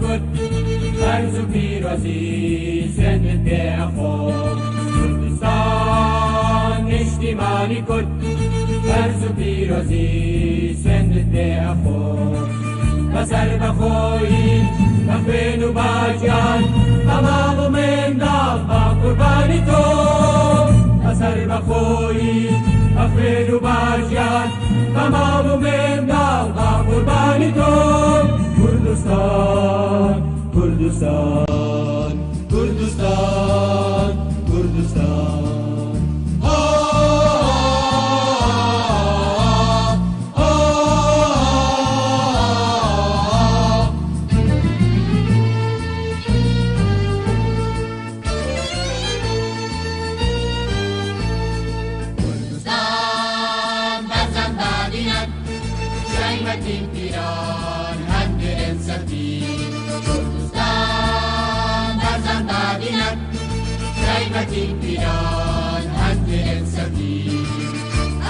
کد فرز و پیروزی زنده خود کردستان اجتماعی کد فرز و پیروزی زنده خود بسر بخوی بخوین و باجان تمام و مندال با قربانی تو بسر بخوی بخوین و باجان تمام و مندال با قربانی تو کردستان کردستان کردستان کردستان Şehvetin piran hendirin serdi Kurdistan berzan dadinet Şehvetin piran hendirin serdi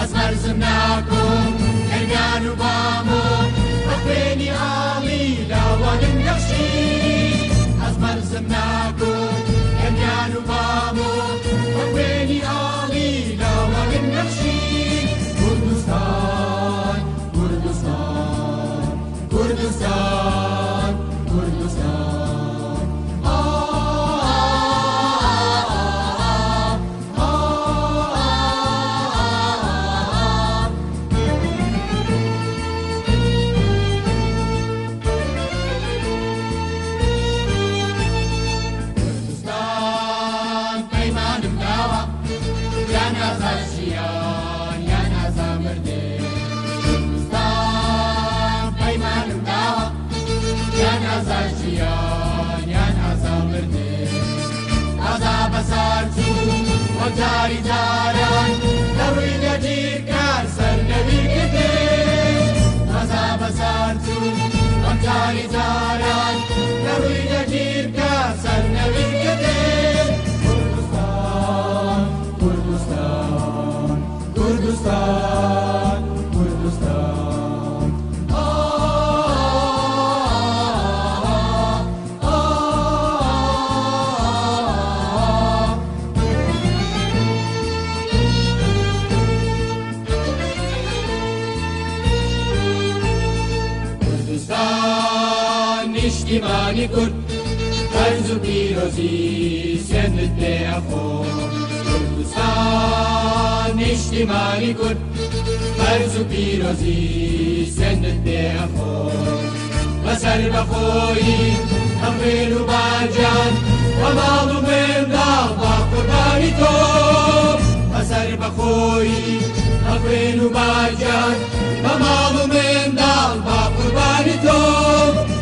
Az merzim nakum erganu bamu Akhveni ali lawanin yakshi Az merzim nakum erganu bamu Akhveni ali lawanin yakshi Kurdistan Kurdistan, Kurdistan. Kurdistan, peymanım dava, yana zaşiyan, yana zamırdı. Azarciyan, yan azamırdı Azab asartu, o cari caran Davriga cirkar, sarnevi kete Azab asartu, o cari caran Davriga cirkar, sarnevi kete Kurdistan, Kurdistan, Kurdistan, Kurdistan اجتماعی کرد فرز و پیروزی زنده خود کردستان اجتماعی کرد فرز و پیروزی زنده خود بسر بخوی امیر و برجان و مال و مندال با قربانی تو بسر بخوی امیر و برجان و مال و مندال با قربانی تو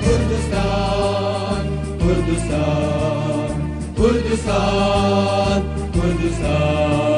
Kurdistan, Kurdistan, Kurdistan, Kurdistan.